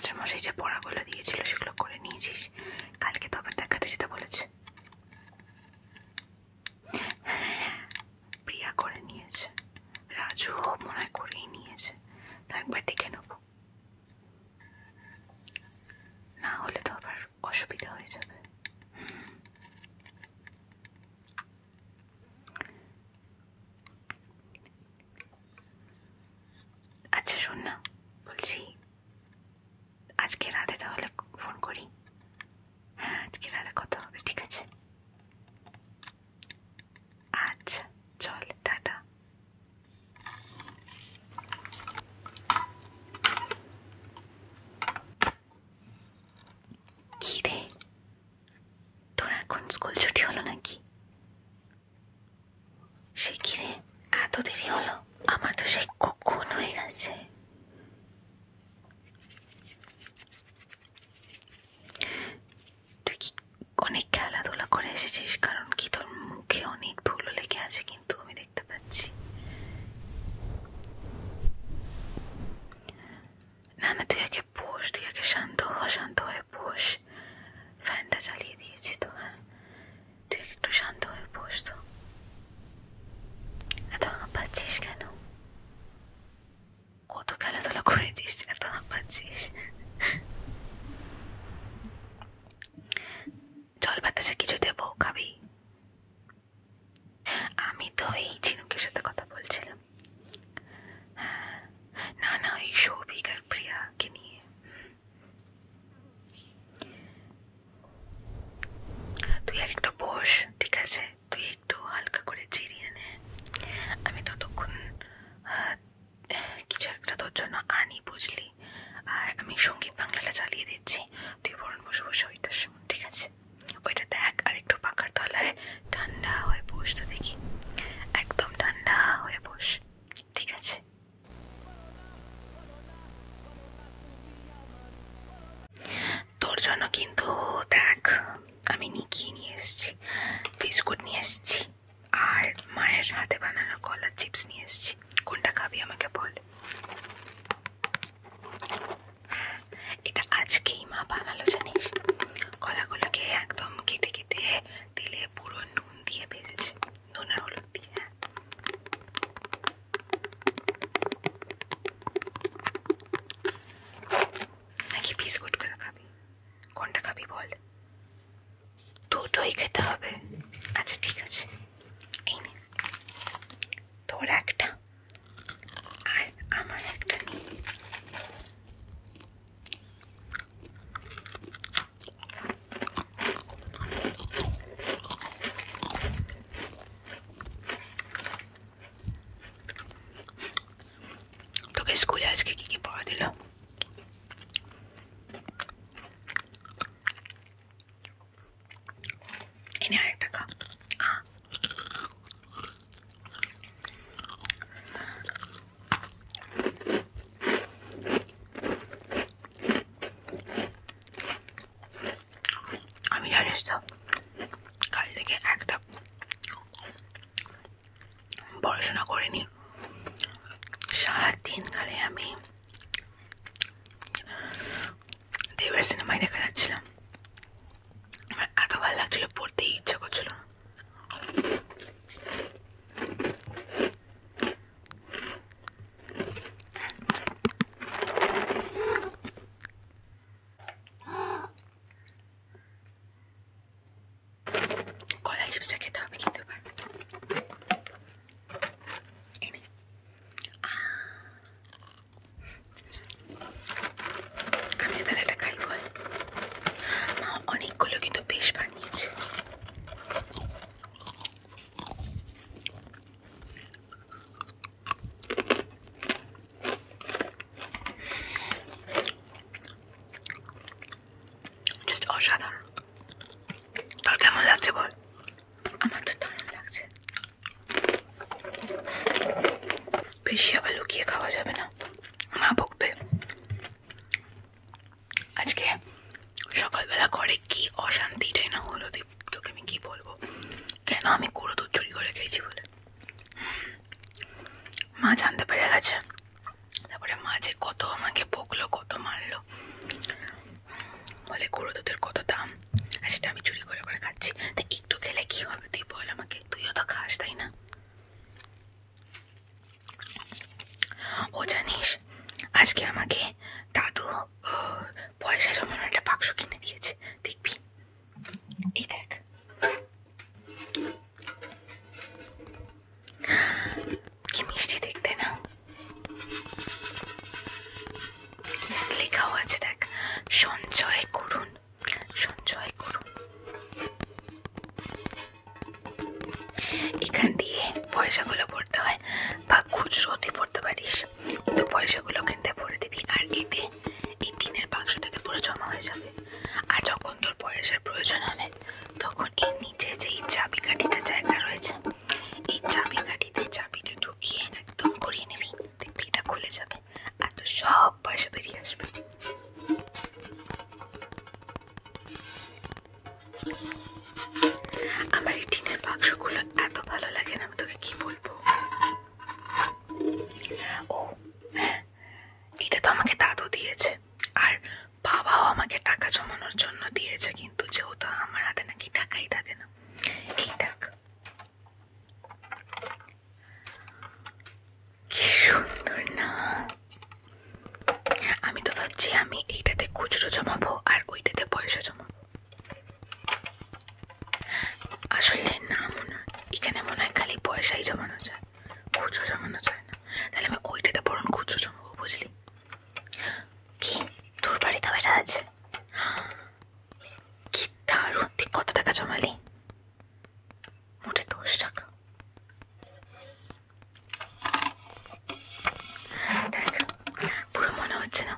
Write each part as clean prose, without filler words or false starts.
মাস্টারমশাই যে পড়াগুলো দিয়েছিল সেগুলো করে নিয়েছিস? কালকে তো আবার দেখাতে যেটা বলেছে। প্রিয়া করে নিয়েছে, রাজু মনে হয় করেই নিয়েছে, তো একবার দেখে নেব, না হলে তো আবার অসুবিধা হয়ে যাবে। আচ্ছা শোন না, বলছি আজকে রাতে তাহলে ফোন করি। হ্যাঁ আজকে রাতে কথা হবে, ঠিক আছে? আচ্ছা চল, টাটা। কি রে, তোর এখন স্কুল ছুটি হলো নাকি? সে কি রে, এত দেরি হলো? আমার তো সেই কখন হয়ে গেছে। তুই কি অনেক খেলাধুলা করে এসেছিস? কারণ কি তোর মুখে অনেক ধুলো লেগে আছে কিন্তু আমি দেখতে পাচ্ছি। না না, তুই আগে বস, তুই আগে শান্ত হয়ে বস। ফ্যানটা চালিয়ে দিয়েছি তো, হ্যাঁ তুই একটু শান্ত হয়ে বস। তো এত হাঁপাচ্ছিস কেন? কত খেলাধুলা করেছিস, এত হাঁপাচ্ছিস? জল বাতাসে কিছু দেবো, খাবি? আমি তো এই ঝিনুকের সাথে কথা বলছিলাম। না না, ওই সৌভিক আর প্রিয়াকে নিয়ে। তুই আর একটু বস, ঠিক আছে? তুই একটু হালকা করে জিরিয়ে নে, আমি ততক্ষণ কিছু একটা তোর জন্য আনি, বুঝলি? আর আমি সঙ্গীত বাংলাটা চালিয়ে দিচ্ছি, তুই বরং বসে বসে ওইটা শোন, ঠিক আছে? ওইটা দেখ, আর একটু পাখার তলায় ঠান্ডা হয়ে বস, তো দেখি একদম ঠান্ডা হয়ে বস, ঠিক আছে? তোর জন্য কিন্তু দেখ আমি কি নিয়ে এসেছি, বিস্কুট নিয়ে এসেছি আর মায়ের হাতে বানানো কলার চিপস নিয়ে এসেছি। কোনটা খাবি আমাকে বল? এটা আজকেই মা বানালো, জানিস? কলাগুলোকে একদম কেটে কেটে দিলে পুরো নুন দিয়ে ভেজেছে, নুন আর হলুদ দিয়ে। নাকি বিস্কুট করে খাবি? কোনটা খাবি বল? দুটোই খেতে হবে? আচ্ছা ঠিক আছে, এই নে তোর একটা আর আমার একটা নি। তোকে স্কুলে আজকে কি কি পড়া দিল? এনে আরেকটা খা। আমি জানিস তো কাল থেকে একটা পড়াশোনা করিনি, সারাদিন খালি আমি দেবের সিনেমায় দেখা যাচ্ছিলাম। আমার এত ভালো লাগছিল, পড়তেই ইচ্ছা করছিল। কলা চিপসটা খেতে হবে কিন্তু এবার। আমি তাহলে এটা খাই বল? মা অনেকগুলো কিন্তু বেশ বানিয়েছে। জাস্ট অসাধারণ। তোর কেমন লাগছে বল? আমার তো দারুণ লাগছে। বেশি আবার লুকিয়ে খাওয়া যাবে না, মা বকবে। আজকে সকালবেলা ঘরে কি অশান্তিটাই না হলো, তোকে আমি কি বলবো, কেন আমি গুঁড়ো দুধ চুরি করে খেয়েছি বলে। মা জানতে পেরে গেছে, তারপরে মা যে কত আমাকে বকলো, কত মারলো, লেখাও আছে দেখ, সঞ্চয় করুন, সঞ্চয় করুন। এখান দিয়ে পয়সাগুলো পড়তে হয়, বা খুচরোতে পড়তে পারিস, কিন্তু পয়সাগুলো কিনতে পড়ে দিবি। আর এতে এই টিনের বাক্সটাতে পুরো জমা হয়ে যাবে। আর যখন তোর পয়সার প্রয়োজন হবে তখন এই নিচে যে চাবিকাঠিটার জায়গা রয়েছে, এই চাবিকাঠিতে চাবিটা ঢুকিয়ে একদম করিয়ে নিবি, দেখবি এটা খুলে যাবে আর তোর সব পয়সা বেরিয়ে আসবে। আমার এই টিনের বাক্সগুলো এত ভালো লাগে না, আমি তোকে কি বলবো। ও হ্যাঁ, এটা তো আমাকে দাদু দিয়েছে, আর বাবাও আমাকে টাকা জমানোর জন্য দিয়েছে, কিন্তু যেহেতু আমার হাতে নাকি টাকাই থাকে না। এই দেখ কি সুন্দর না। আমি তো ভাবছি আমি এইটাতে খুচরো জমাবো আর ওইটাতে পয়সা জমাবো। আসলে না, মনে হয় এখানে মনে হয় খালি পয়সাই জমানো যায়, খুচরো জমানো যায় না। তাহলে আমি ওইটাতে বরং খুচরো জমাবো, বুঝলি? কি তোর বাড়িতে বেটা আছে? কি দারুণ! তুই কত টাকা জমালি? মোটে 10 টাকা। দেখ, পুরো মনে হচ্ছে না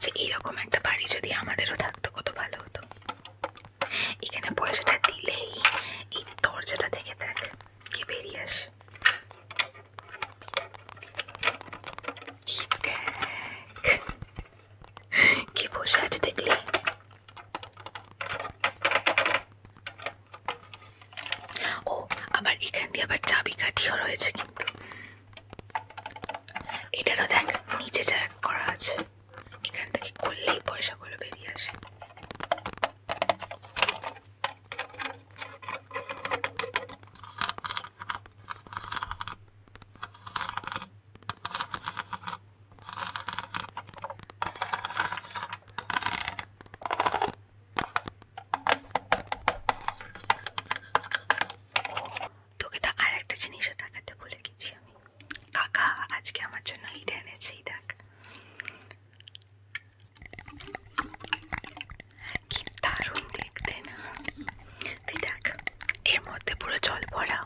যে এইরকম একটা বাড়ি যদি আমাদেরও থাকতো কত ভালো হতো। এখানে পয়সাটা দিলেই এই দরজাটা থেকে দেখ কি বেরিয়ে আসে। কি বসে আছে দেখলি? ও আবার এখান দিয়ে আবার চাবিকাঠিও রয়েছে, কিন্তু এটারও দেখ নিচে জ্যাক করা আছে, এখান থেকে খুললেই পয়সাগুলো বেরিয়ে আসে। তোকে তো আর একটা জিনিসও দেখাতে ভুলে গেছি আমি, কাকা আজকে আমার জন্য এটা এনেছে। দেখ কি দারুণ দেখতে না, তুই দেখ এর মধ্যে পুরো জল ভরা,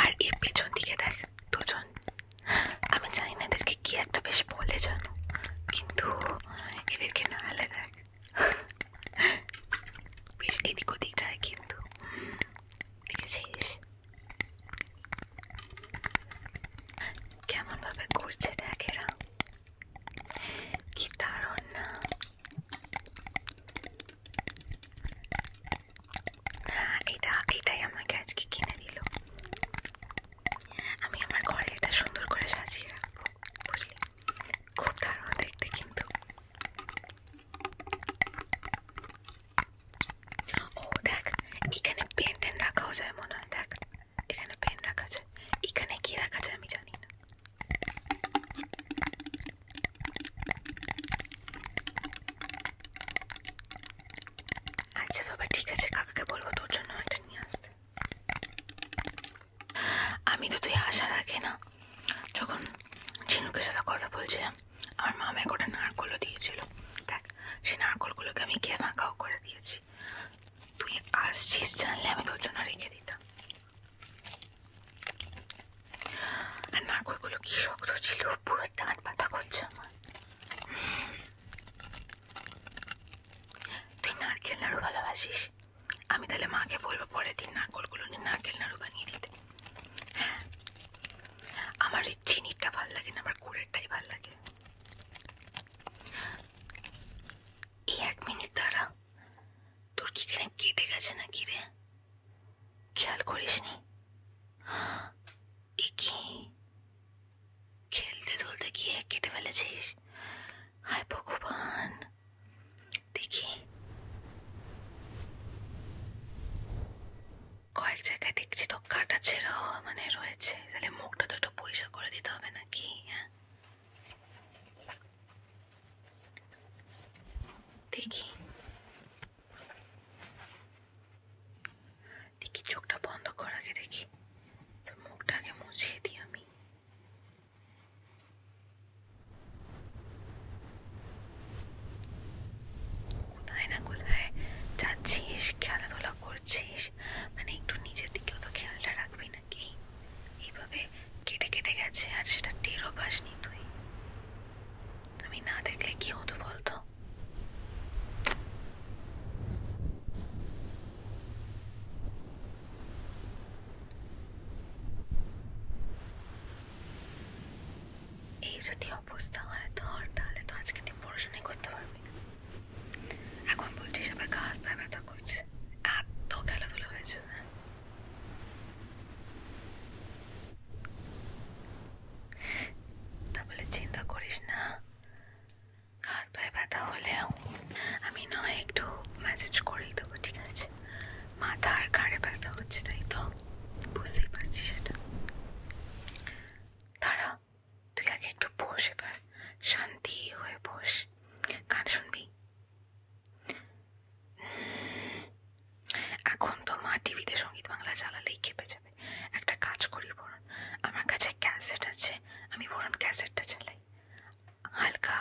আর এর পেছন দিকে দেখ দুজন, আমি জানি না এদেরকে কি একটা বেশ বলে জানো, কিন্তু এদেরকে না হলে দেখ বেশ এদিক ওদিক যায়, কিন্তু দেখেছিস কেমন ভাবে করছে? দেখ এরা কি দারুণ না। এটাই আমাকে আজকে কিনে দিল, আমি আমার ঘরে এটা সুন্দর করে সাজিয়ে রাখবো, বুঝলি? খুব দারুণ দেখতে কিন্তু। ও দেখ এখানে পেন টেন রাখাও যায় মনে হয়, দেখ এখানে পেন রাখা যায়, এখানে কি রাখা যায় আমি জানি না। আচ্ছা বাবা ঠিক আছে, কাকাকে বলবো তোর জন্য এটা নিয়ে আসতে। আমি তো তুই আসার আগে না, যখন ঝিনুকের সাথে কথা বলছিলাম, আমার মা আমাকে ওটা নারকলও দিয়েছিল। দেখ সেই নারকলগুলোকে আমি খেয়ে ফাঁকাও করে দিয়েছি। তুই আসছিস জানলে আমি তোর জন্য রেখে দিতাম। আর নারকলগুলো কি শক্ত ছিল, পুরো দাঁত ব্যথা করছে আমার। তুই নারকেল নাড়ু ভালোবাসিস? আমি তাহলে মাকে বলবো পরের দিন নারকলগুলো নিয়ে নারকেল নাড়ু বানিয়ে দিতে। হ্যাঁ, আমার এই চিনিটা ভাল লাগে না, আমার গুড়েরটাই ভাল লাগে। এই 1 মিনিট দাঁড়া, তোর কি কেটে গেছে নাকি রে? খেয়াল করিসনি? কি খেলতে তুলতে গিয়ে কেটে ফেলেছিস? হায় ভগবান, দেখি কয়েক জায়গায় দেখছি তো কাটা ছেঁড়াও মানে রয়েছে, তাহলে মুখটা তো একটু পয়সা করে দিতে হবে নাকি? হ্যাঁ দেখি দেখি চোখটা বন্ধ কর আগে, দেখি তোর মুখটা আগে মুছিয়ে দিই আমি। অবস্থা হয় তোর, তাহলে তো আজকে তুই পড়াশোনাই করতে পারবি না। এখন বলছিস আবার গা হাত পায়ে ব্যথা করছে, এত খেলাধুলা হয়েছে। তা বলে চিন্তা করিস না, গা হাত পায়ে ব্যথা হলেও আমি নয় একটু ম্যাসেজ করেই দেবো, ঠিক আছে? মাথা আর ঘাড়ে ব্যথা হচ্ছে, তাই তো? বুঝতেই পারছিস সেটা। দাঁড়া, তুই আগে একটু বস, এবার শান্তি হয়ে বস। গান শুনবি? এখন তো মা টিভিতে সঙ্গীত বাংলা চালালেই খেপে যাবে। একটা কাজ করি বরং, আমার কাছে ক্যাসেট আছে, আমি বরং ক্যাসেটটা চালাই। হালকা,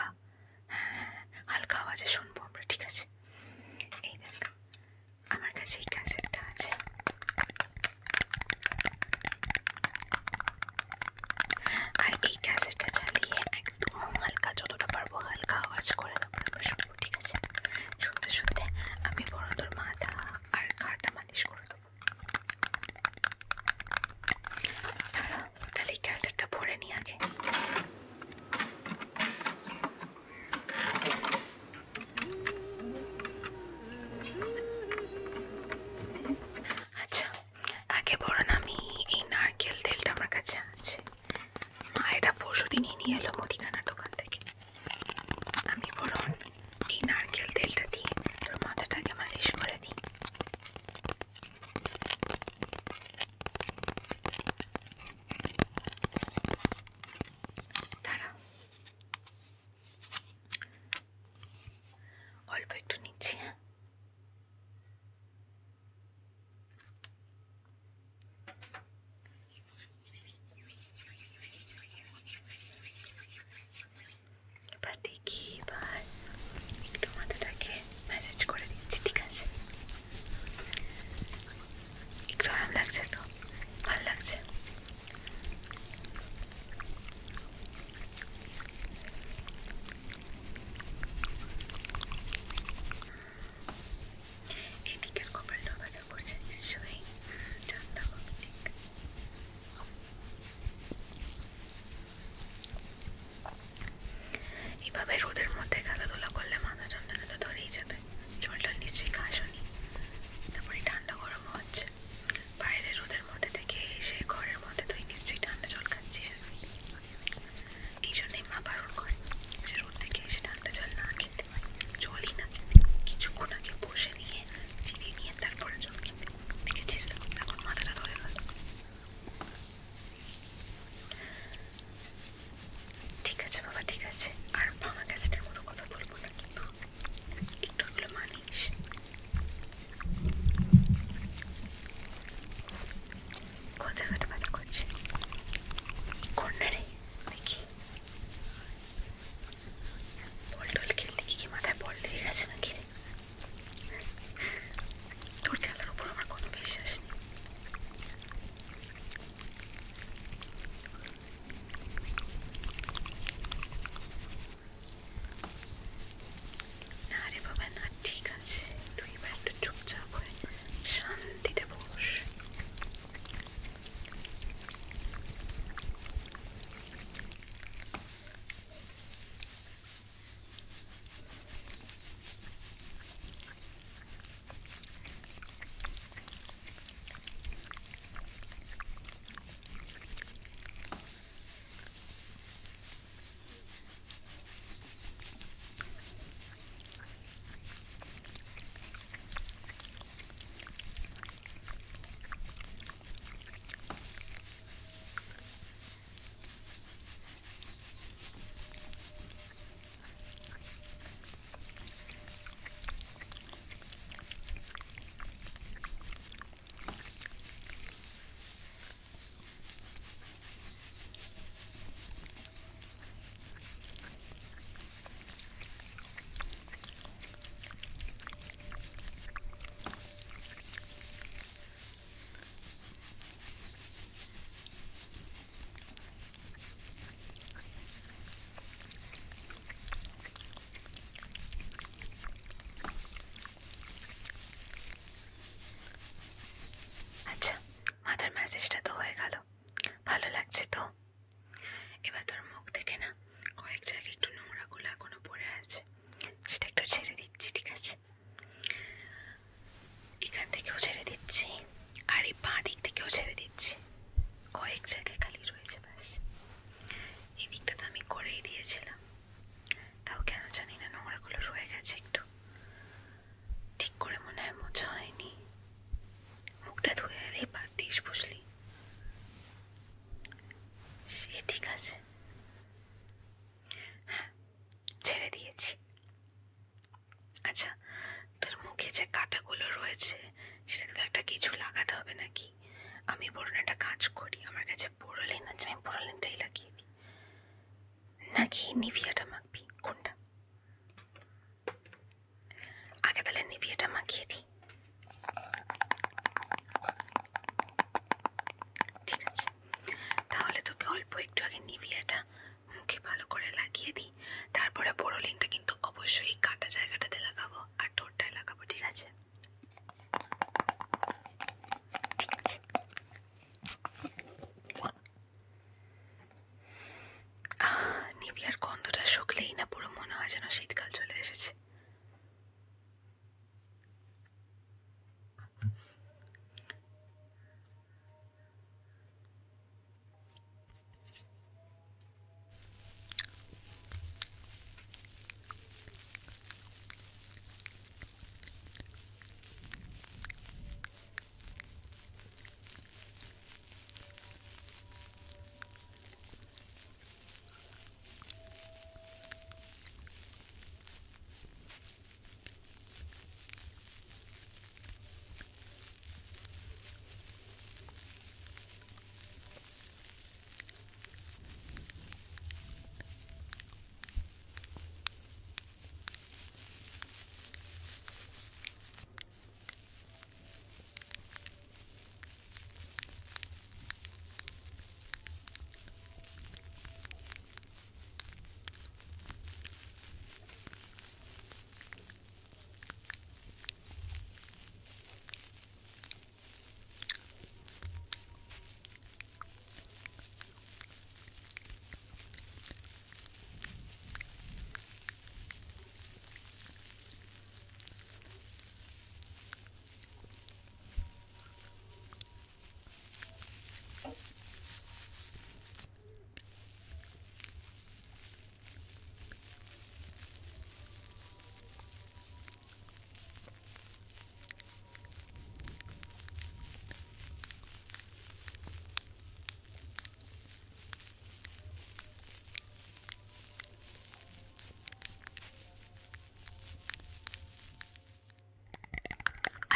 হ্যাঁ হালকা আওয়াজে শুনবো আমরা, ঠিক আছে? এই দেখ, আমার কাছে এই ক্যাসেটটা আছে। আর এই ক্যাসেটটা চালিয়ে একদম হালকা, যতটা পারবো হালকা আওয়াজ করে তারপর শুনবো, ঠিক আছে? শুনতে শুনতে আমি বরং তোর মাথা আর ঘাড়টা মালিশ করে দেবো। তাহলে এই ক্যাসেটটা ভরে নি আগে। আচ্ছা, আগে বরং আমি এই নারকেল তেলটা আমার কাছে আছে, মা এটা পরশুদিনই নিয়ে এলো মুদিখানার দোকান থেকে। আমি বরং এই নারকেল তেলটা দিয়ে তোর মাথাটাকে মালিশ করে দিই। দাঁড়া, অল্প একটু নিচ্ছি। এবার দেখি, এবার একটু মাথাটাকে ম্যাসেজ করে দিচ্ছি, ঠিক আছে? একটু আরাম লাগছে তো? ভালো লাগছে? আচ্ছা, তোর মুখে যে কাঁটাগুলো রয়েছে সেটা তো একটা কিছু লাগাতে হবে নাকি? আমি বরং একটা কাজ করি, আমার কাছে বোরোলিন আছে, আমি বোরোলিনটাই লাগিয়ে দিই। নাকি নিভিয়াটা মাখবি, কোনটা? আগে তাহলে নিভিয়াটা মাখিয়ে দিই। ঠিক আছে, তাহলে তোকে অল্প একটু আগে নিভিয়াটা মুখে ভালো করে লাগিয়ে দিই, তারপরে বোরোলিনটা কিন্তু অবশ্যই কাটা জায়গাটাতে লাগাবো আর ঠোঁটটায় লাগাবো। ঠিক আছে? ঠিক আছে। নিভিয়ার গন্ধটা শুকলেই না পুরো মনে হয় যেন শীতকাল চলে এসেছে।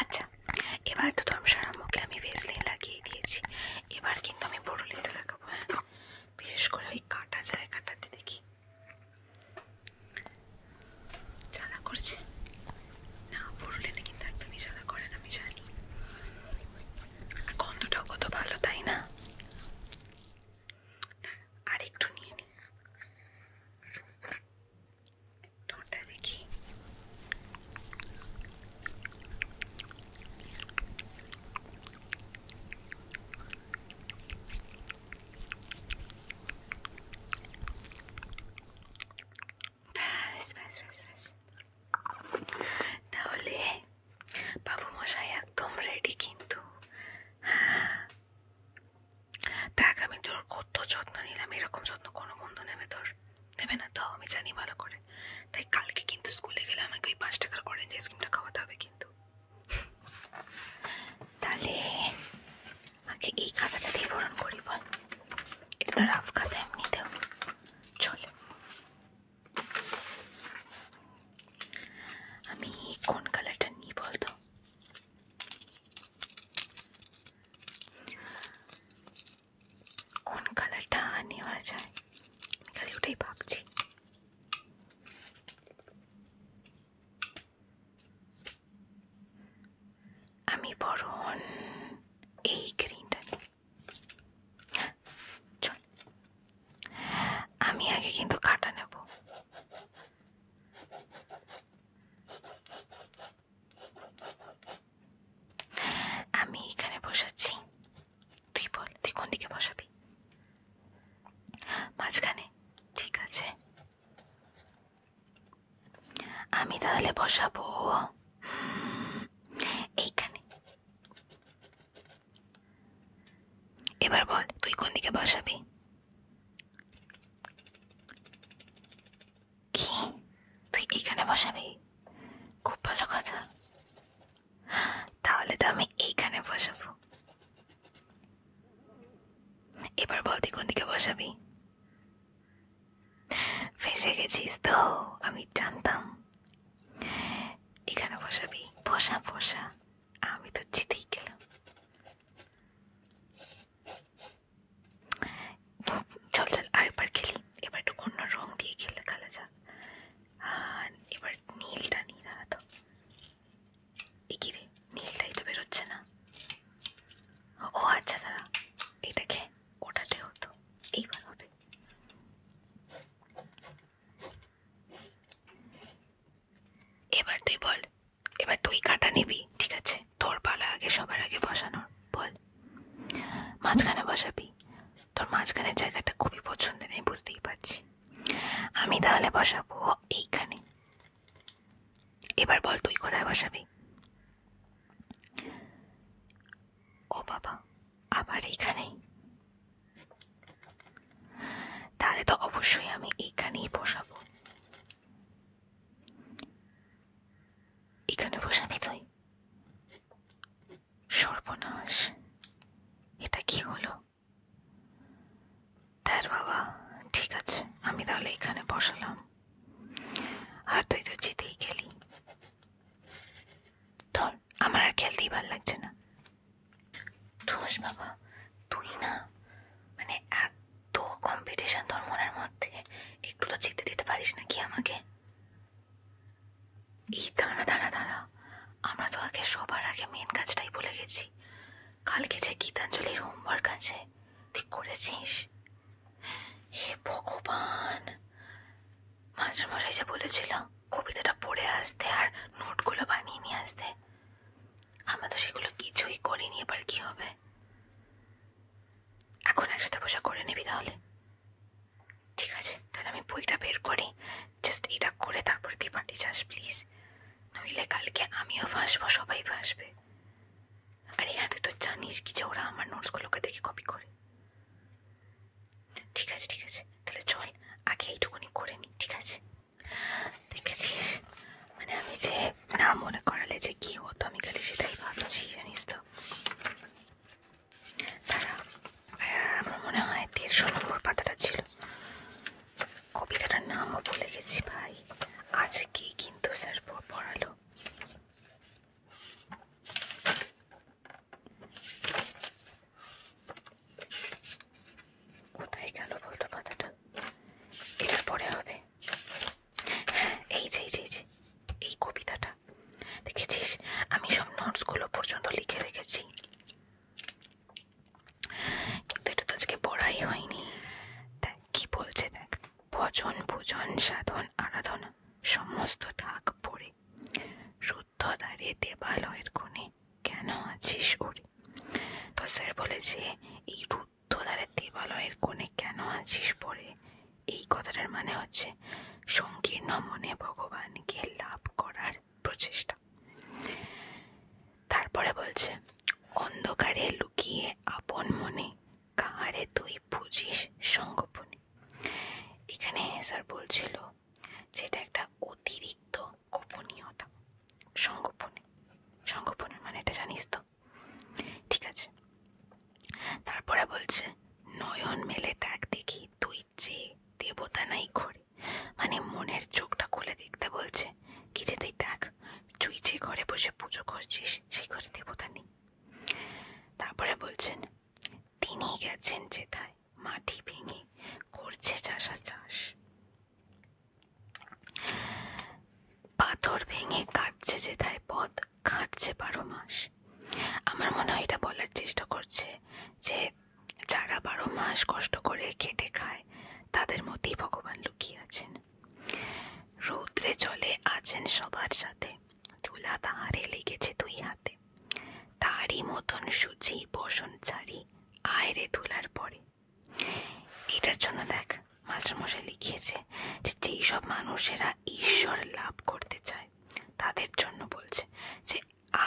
আচ্ছা, এবার তো তোর সারা মুখে আমি ভেসলিন লাগিয়ে দিয়েছি, এবার কিন্তু আমি বোরোলিনটা লাগাবো। হ্যাঁ, বিশেষ করে ওই কাটা জায়গাটাতে দেখি জ্বালা করছে না। বোরোলিনে কিন্তু একদমই জ্বালা করে না, আমি জানি। আর গন্ধটাও কত ভালো, তাই না? আর একটু নিয়ে নি, ঠোঁটটা দেখি। ব্যাস ব্যাস ব্যাস ব্যাস, তাহলে বাবু মশাই একদম রেডি কিন্তু। দেখ, আমি তোর কত যত্ন নিলাম, এরকম যত্ন কোনো বন্ধু নেবে তোর? নেবে না তো, আমি জানি ভালো করে। তাই কালকে কিন্তু স্কুলে গেলে আমাকে ওই 5 টাকার অরেঞ্জ আইসক্রিমটা খাওয়াতে হবে কিন্তু। তাহলে আগে এই খাতাটা দিয়ে পূরণ করি, বল? এটা তো রাফ খাতা এমনিতেও চলে। আমি কোন কালারটা নিই বলতো? কোন কালারটা নেওয়া যায়, খালি ওটাই ভাবছি। আমি বরং এই গ্রিনটা নিই। চল, আমি আগে কিন্তু কাটা নেব। আমি এখানে বসাচ্ছি, তুই বল তুই কোন দিকে বসাবি? মাঝখানে? ঠিক আছে, আমি তাহলে বসাবো এইখানে। এবার বল তুই কোন দিকে বসাবি? কি, তুই এইখানে বসাবি? খুব ভালো কথা, তাহলে তো আমি এইখানে বসাবো। এবার বল তুই কোন দিকে বসাবি? ফেসে গেছিস তো, আমি জানতাম। বসাবি? বসা বসা, আমি তো জিতেই গেলাম। চল চল আরেকবার খেলি, এবার একটু অন্য রং দিয়ে খেলা যাক। এবার নীলটা নিয়ে দাঁড়াতো। কি রে, নীলটাই তো বেরোচ্ছে না। ও আচ্ছা দাঁড়া, এটাকে ওটাতে হতো, এইবার হবে। এবার তুই বল, এবার তুই কাটা নিবি, ঠিক আছে? তোর পালা আগে, সবার আগে বসানোর। বল, মাঝখানে বসাবি? তোর মাঝখানের জায়গাটা খুবই পছন্দের, আমি বুঝতেই পারছি। আমি তাহলে বসাবো এইখানে। এবার বল তুই কোথায় বসাবি? ও বাবা, আবার এইখানেই? তাহলে তো অবশ্যই আমি এইখানেই বসাবো। এখানে বসাবি তুই? সর্বনাশ, এটা কি হলো? তার বাবা, ঠিক আছে, আমি তাহলে এখানে বসালাম। আর তুই তো জিতেই গেলি। ধর, আমার আর খেলতেই ভাল লাগছে না। ধুস বাবা, তুই না, মানে এত কম্পিটিশন তোর মনের মধ্যে, একটু তো জিতে দিতে পারিস নাকি আমাকে? এই দাঁড়া দাঁড়া দাঁড়া, আমরা তো আগে সবার আগে মেন কাজটাই ভুলে গেছি। কালকে যে গীতাঞ্জলির হোমওয়ার্ক আছে, তুই করেছিস? হে ভগবান, মাস্টারমশাই যে বলেছিল কবিতাটা পড়ে আসতে আর নোটগুলো বানিয়ে নিয়ে আসতে, আমরা তো সেগুলো কিছুই করিনি। এবার কি হবে? এখন একসাথে বসে করে নিবি তাহলে? ঠিক আছে, তাহলে আমি বইটা বের করি, জাস্ট এটা করে তারপরে তুই পার্টি যাস প্লিজ, নইলে কালকে আমিও ফাঁসবো, সবাই ফাঁসবে। আরে হ্যাঁ, তুই তো জানিস কি যে ওরা আমার নোটসগুলোকে দেখে কপি করে। ঠিক আছে ঠিক আছে, তাহলে চল আগে এইটুকুনি করে নি, ঠিক আছে? দেখেছিস, মানে আমি যে না মনে করালে যে কি হতো, আমি খালি সেটাই ভাবছি, জানিস তো। তারা আমার মনে হয় 150 নম্বর পাতাটা ছিল, কবিতাটার নামও ভুলে গেছি ভাই। আজকে কিন্তু স্যার পড়ালো। কোথায় গেল বলতো পাতাটা? এটার পরে হবে। হ্যাঁ, এই যে এই কবিতাটা দেখেছিস, আমি সব নোটসগুলো পর্যন্ত লিখে রেখেছি, কিন্তু এটা তো আজকে পড়াই হয়নি। দেখ কি বলছে, দেখ, ভজন ভোজন সাধন আরাধনা সমস্ত থাক পড়ে, শুদ্ধ দ্বারে দেবালয়ের কোণে কেন আছিস ওরে। তো স্যার বলেছে এই রুদ্ধ দ্বারে দেবালয়ের কোণে কেন আছিস পড়ে, এই কথাটার মানে হচ্ছে সংকীর্ণ মনে ভগবানকে লাভ করার প্রচেষ্টা। তারপরে বলছে অন্ধকারে লুকিয়ে আপন মনে কাহারে তুই বুঝিস সঙ্গোপনে। এখানে স্যার বলছিল যেটা একটা অতিরিক্ত গোপনীয়তা, সঙ্গোপনে। সঙ্গোপনের মানে এটা জানিস তো? ঠিক আছে, তারপরে বলছে নয়ন মেলে দেখ দেখি তুই যে দেবতা নাই ঘরে, মানে মনের চোখটা খুলে দেখতে বলছে কি যে তুই দেখ, তুই যে ঘরে বসে পুজো করছিস সেই ঘরে দেবতা নেই। তারপরে বলছেন তিনি গেছেন যেথায় মাটি ভেঙে করছে চাষা চাষ, পাথর ভেঙে কাটছে যেথায় পথ খাটছে 12 মাস। আমার মনে হয় এটা বলার চেষ্টা করছে যে যারা 12 মাস কষ্ট করে খেটে খায় তাদের মধ্যেই ভগবান লুকিয়ে আছেন। রৌদ্রে জলে আছেন সবার সাথে, তুলা তাহারে লেগেছে 2 হাতে, তারই মতন সুচি বসন ছাড়ি আয়রে তুলার পরে। এটার জন্য দেখ মাস্টারমশাই লিখিয়েছে যে যেই সব মানুষেরা ঈশ্বর লাভ করতে চায় তাদের জন্য বলছে যে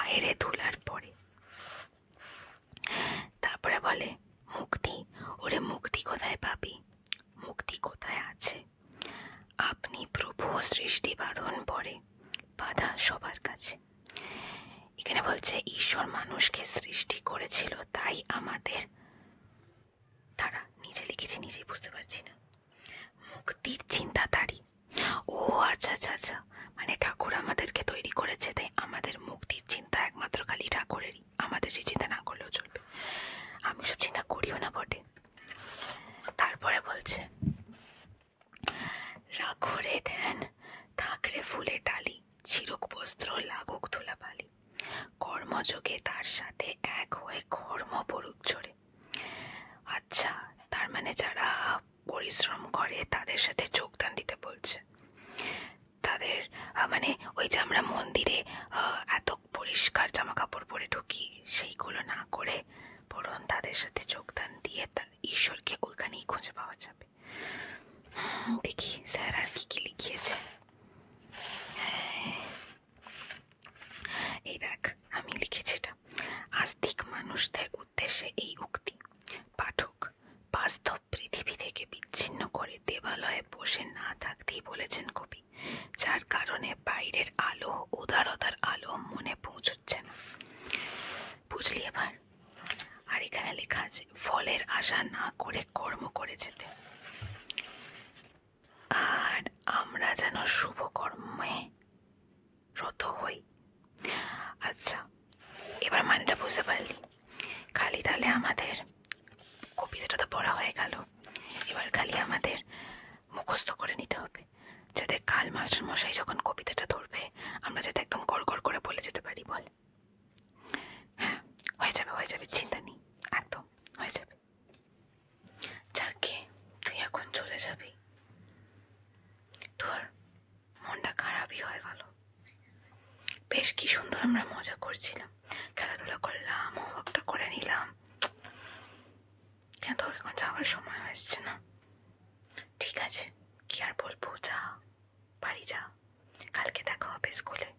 আয়রে তুলার পরে। তারপরে বলে মুক্তি, ওরে মুক্তি কোথায় পাবি, মুক্তি কোথায় আছে, আপনি প্রভু সৃষ্টি বাঁধন পরে বাধা সবার কাছে। এখানে বলছে ঈশ্বর মানুষকে সৃষ্টি করেছিল, তাই আমাদের, তারা নিজে লিখেছে নিজেই বুঝতে পারছি না, মুক্তির চিন্তা তারই। ও আচ্ছা আচ্ছা আচ্ছা, মানে ঠাকুর আমাদেরকে তৈরি করেছে তাই আমাদের ওই যে আমরা মন্দিরে এত পরিষ্কার জামা কাপড় পরে ঢুকি, সেইগুলো না করে বরং তাদের সাথে যোগদান দিয়ে তার ঈশ্বরকে ওইখানেই খুঁজে পাওয়া যাবে। দেখি স্যার আর কি কি লিখিয়েছে। এই দেখ, আমি লিখেছি এটা। আস্তিক মানুষদের উদ্দেশ্যে এই উক্তি। পাঠক, বাস্তব পৃথিবী থেকে বিচ্ছিন্ন করে দেবালয়ে বসে না থাকতেই বলেছেন কবি, যার কারণে বাইরের আলো, উদারতার আলো মনে পৌঁছচ্ছে না। বুঝলি এবার? আর এখানে লেখা আছে ফলের আশা না করে কর্ম করে যেতে, আর আমরা যেন শুভ কর্মে রত হই। আচ্ছা, এবার মানেটা বুঝতে পারলি? খালি তাহলে আমাদের কবিতাটা তো পড়া হয়ে গেল, এবার খালি আমাদের মুখস্থ করে নিতে হবে, যাতে কাল মাস্টার মশাই যখন কবিতাটা ধরবে আমরা যাতে একদম গড় করে বলে যেতে পারি। বল? হ্যাঁ, হয়ে যাবে, চিন্তা নেই, একদম হয়ে যাবে। যাকে তুই এখন চলে যাবি, তোর মনটা খারাপই হয়ে গেল। বেশ কি সুন্দর আমরা মজা করছিলাম, খেলাধুলা করলাম, হোমওয়ার্কটা করে নিলাম, কিন্তু এখন যাওয়ার সময় আসছে না। ঠিক আছে, কি আর বলবো, যা, বাড়ি যা, কালকে দেখা হবে স্কুলে।